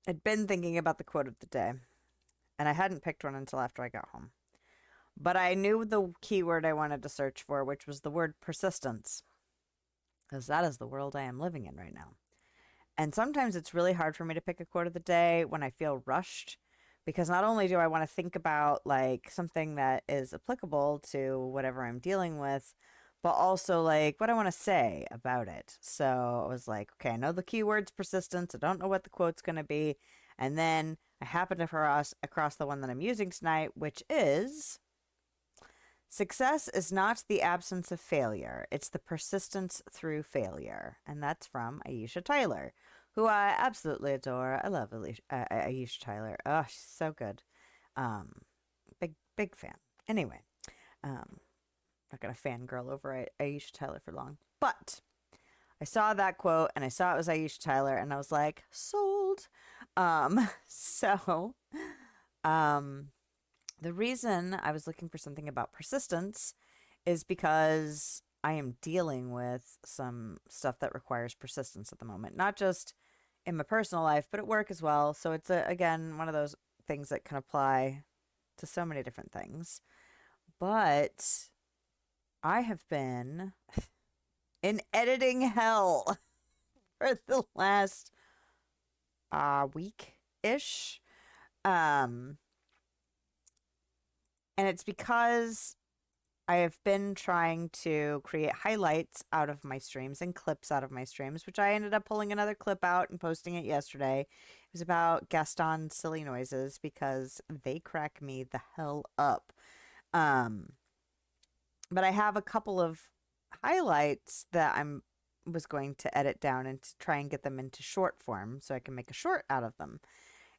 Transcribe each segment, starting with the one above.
I'd been thinking about the quote of the day, and I hadn't picked one until after I got home. But I knew the keyword I wanted to search for, which was the word persistence, because that is the world I am living in right now. And sometimes it's really hard for me to pick a quote of the day when I feel rushed, because not only do I want to think about like something that is applicable to whatever I'm dealing with, but also like what I want to say about it. So I was like, okay, I know the keyword's persistence. I don't know what the quote's going to be. And then I happened to across the one that I'm using tonight, which is success is not the absence of failure, it's the persistence through failure. And that's from Aisha Tyler, who I absolutely adore. I love Aisha Tyler. Oh, she's so good. Um, big fan. Anyway, not gonna fangirl over Aisha Tyler for long, but I saw that quote and I saw it was Aisha Tyler, and I was like, sold. So, um, the reason I was looking for something about persistence is because I am dealing with some stuff that requires persistence at the moment, not just in my personal life, but at work as well. So it's again one of those things that can apply to so many different things. But I have been in editing hell for the last week ish. Um, and it's because I have been trying to create highlights out of my streams and clips out of my streams, which I ended up pulling another clip out and posting it yesterday. It was about Gaston's silly noises because they crack me the hell up. Um, but I have a couple of highlights that I'm was going to edit down and to try and get them into short form so I can make a short out of them.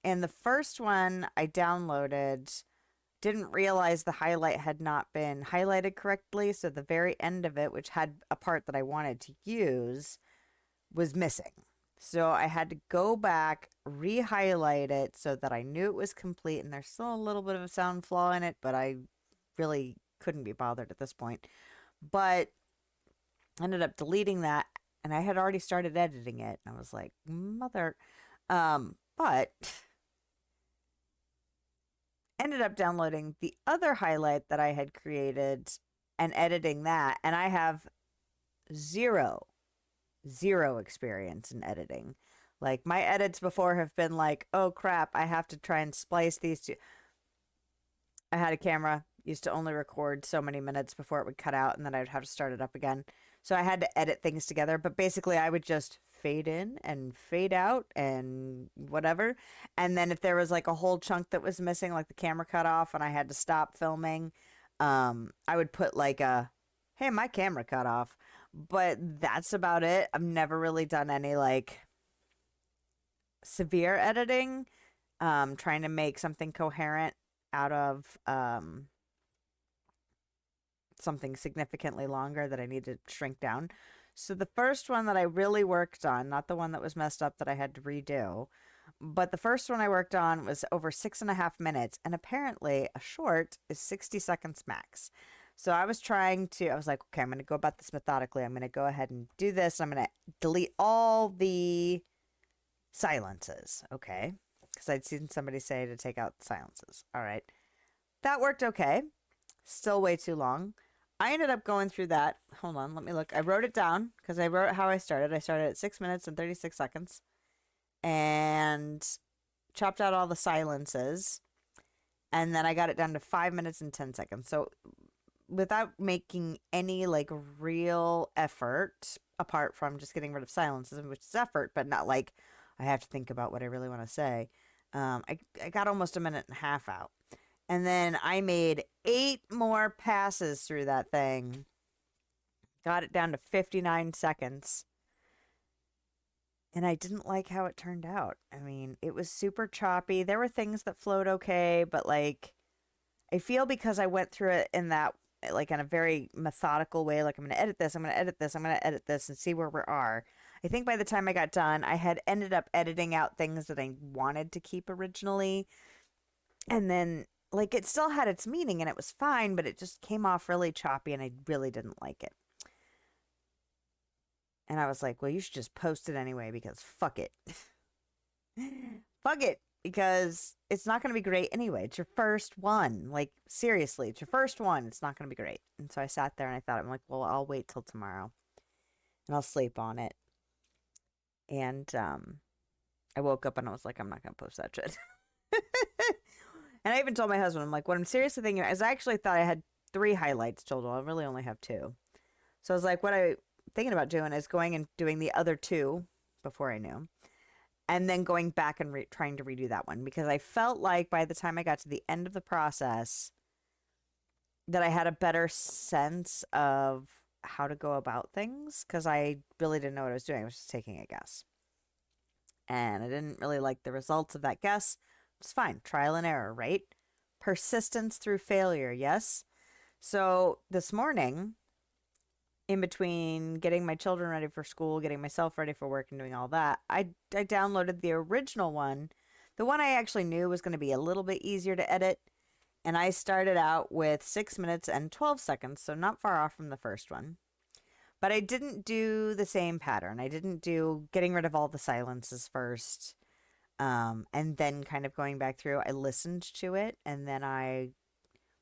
And the first one I downloaded didn't realize the highlight had not been highlighted correctly. So the very end of it, which had a part that I wanted to use, was missing. So I had to go back, re-highlight it so that I knew it was complete. And there's still a little bit of a sound flaw in it, but I really couldn't be bothered at this point. But I ended up deleting that, and I had already started editing it. And I was like, mother. But ended up downloading the other highlight that I had created and editing that. And I have zero, zero experience in editing. Like my edits before have been like, oh crap, I have to try and splice these two. I had a camera, used to only record so many minutes before it would cut out, and then I would have to start it up again. So I had to edit things together, but basically I would just fade in and fade out and whatever. And then if there was like a whole chunk that was missing, like the camera cut off and I had to stop filming, I would put like a, hey, my camera cut off. But that's about it. I've never really done any like severe editing, trying to make something coherent out of something significantly longer that I need to shrink down. So the first one that I really worked on, not the one that was messed up that I had to redo, but the first one I worked on was over 6.5 minutes, and apparently a short is 60 seconds max. So I was like, okay, I'm going to go about this methodically. I'm going to go ahead and do this. I'm going to delete all the silences, okay? Because I'd seen somebody say to take out silences. All right. That worked okay. Still way too long. I ended up going through that. Hold on, let me look. I wrote it down because I wrote how I started. I started at 6 minutes and 36 seconds and chopped out all the silences. And then I got it down to 5 minutes and 10 seconds. So without making any like real effort, apart from just getting rid of silences, which is effort, but not like I have to think about what I really want to say. I got almost a minute and a half out. And then I made 8 more passes through that thing. Got it down to 59 seconds. And I didn't like how it turned out. I mean, it was super choppy. There were things that flowed okay, but like, I feel because I went through it in that, like, in a very methodical way, like, I'm going to edit this, I'm going to edit this, I'm going to edit this, and see where we are. I think by the time I got done, I had ended up editing out things that I wanted to keep originally. And then like it still had its meaning and it was fine, but it just came off really choppy and I really didn't like it. And I was like, well, you should just post it anyway because fuck it. fuck it, because it's not going to be great anyway. It's your first one. Like, seriously, it's your first one. It's not going to be great. And so I sat there and I thought, I'm like, well, I'll wait till tomorrow and I'll sleep on it. And I woke up and I was like, I'm not going to post that shit. And I even told my husband, I'm like, what I'm seriously thinking is I actually thought I had 3 highlights total. I really only have 2. So I was like, what I'm thinking about doing is going and doing the other 2 before I knew, and then going back and trying to redo that one, because I felt like by the time I got to the end of the process that I had a better sense of how to go about things, because I really didn't know what I was doing. I was just taking a guess. And I didn't really like the results of that guess. It's fine. Trial and error, right? Persistence through failure, yes? So this morning, in between getting my children ready for school, getting myself ready for work, and doing all that, I downloaded the original one, the one I actually knew was going to be a little bit easier to edit. And I started out with 6 minutes and 12 seconds, so not far off from the first one. But I didn't do the same pattern. I didn't do getting rid of all the silences first, and then kind of going back through. I listened to it, and then I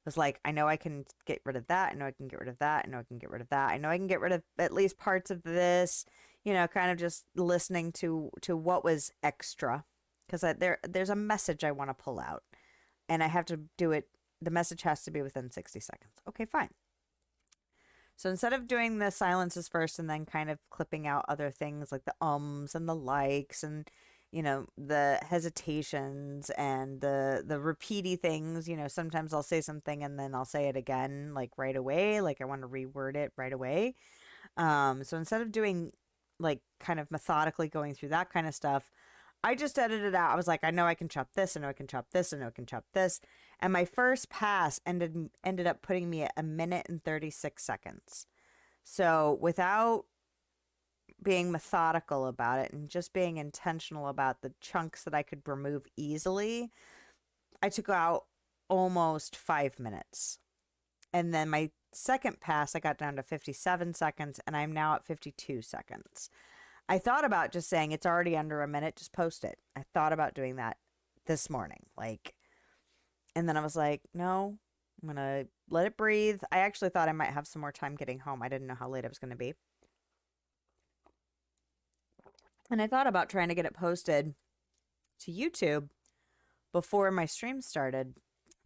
was like, I know I can get rid of that. I know I can get rid of that. I know I can get rid of that. I know I can get rid of at least parts of this, kind of just listening to what was extra, because there's a message I want to pull out, and I have to do it. The message has to be within 60 seconds. Okay, fine. So instead of doing the silences first and then kind of clipping out other things like the ums and the likes and the hesitations and the repeaty things, sometimes I'll say something and then I'll say it again like right away, like I want to reword it right away. So instead of doing like kind of methodically going through that kind of stuff, I just edited it out. I was like, I know I can chop this, I know I can chop this, I know I can chop this. And my first pass ended up putting me at 1 minute and 36 seconds. So without being methodical about it and just being intentional about the chunks that I could remove easily, I took out almost 5 minutes. And then my second pass, I got down to 57 seconds, and I'm now at 52 seconds. I thought about just saying it's already under a minute, just post it. I thought about doing that this morning. And then I was like, no, I'm going to let it breathe. I actually thought I might have some more time getting home. I didn't know how late it was going to be. And I thought about trying to get it posted to YouTube before my stream started,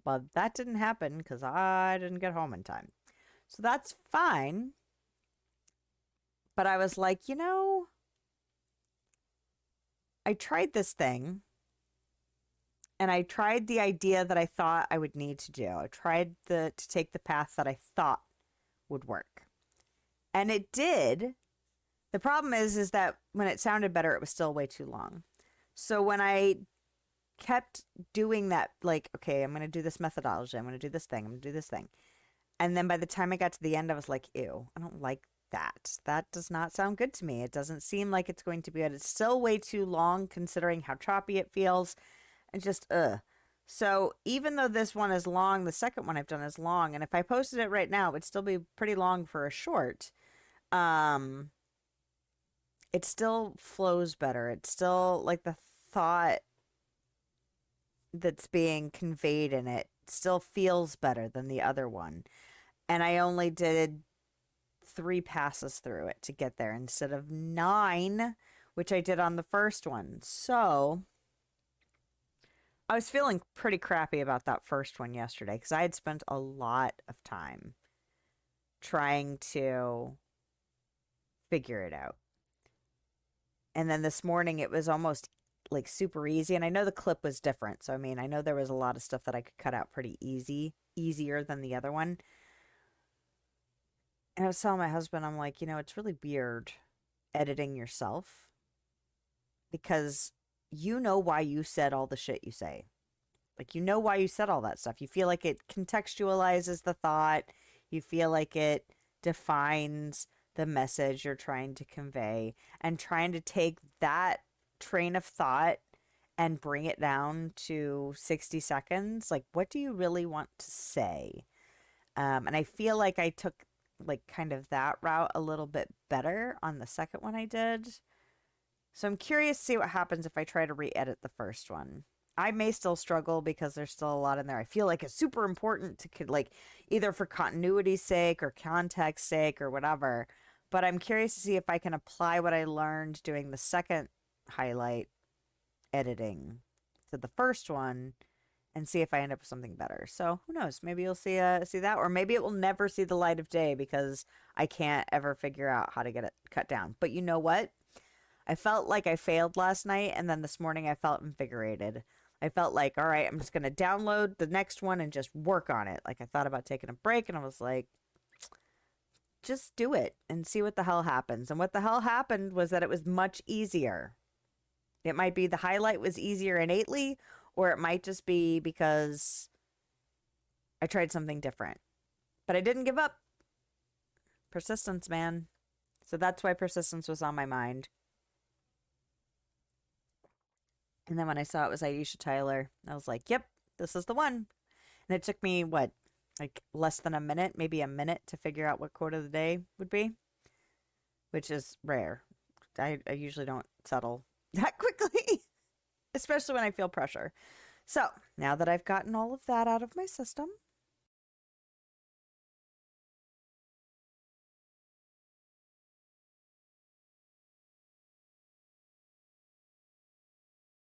but that didn't happen because I didn't get home in time. So that's fine. But I was like, I tried this thing, and I tried the idea that I thought I would need to do. I tried to take the path that I thought would work. And it did. The problem is that when it sounded better, it was still way too long. So when I kept doing that, like, okay, I'm going to do this methodology, I'm going to do this thing, I'm going to do this thing. And then by the time I got to the end, I was like, ew, I don't like that. That does not sound good to me. It doesn't seem like it's going to be good. It's still way too long considering how choppy it feels. And just, So even though this one is long, the second one I've done is long. And if I posted it right now, it would still be pretty long for a short. It still flows better. It's still like the thought that's being conveyed in it still feels better than the other one. And I only did 3 passes through it to get there instead of 9, which I did on the first one. So I was feeling pretty crappy about that first one yesterday because I had spent a lot of time trying to figure it out. And then this morning it was almost like super easy. And I know the clip was different. So, I mean, I know there was a lot of stuff that I could cut out pretty easier than the other one. And I was telling my husband, I'm like, it's really weird editing yourself because you know why you said all the shit you say. Like, you know why you said all that stuff. You feel like it contextualizes the thought. You feel like it defines the message you're trying to convey, and trying to take that train of thought and bring it down to 60 seconds. Like, what do you really want to say? And I feel like I took like kind of that route a little bit better on the second one I did. So I'm curious to see what happens if I try to re-edit the first one. I may still struggle because there's still a lot in there I feel like it's super important to like either for continuity's sake or context sake or whatever. But I'm curious to see if I can apply what I learned doing the second highlight editing to the first one and see if I end up with something better. So who knows? Maybe you'll see that, or maybe it will never see the light of day because I can't ever figure out how to get it cut down. But you know what? I felt like I failed last night, and then this morning I felt invigorated. I felt like, all right, I'm just going to download the next one and just work on it. Like I thought about taking a break, and I was like, just do it and see what the hell happens. And what the hell happened was that it was much easier. It might be the highlight was easier innately, or it might just be because I tried something different. But I didn't give up. Persistence, man. So that's why persistence was on my mind. And then when I saw it was Aisha Tyler, I was like, yep, this is the one. And it took me, what, like less than a minute, maybe a minute to figure out what quote of the day would be, which is rare. I usually don't settle that quickly, especially when I feel pressure. So now that I've gotten all of that out of my system,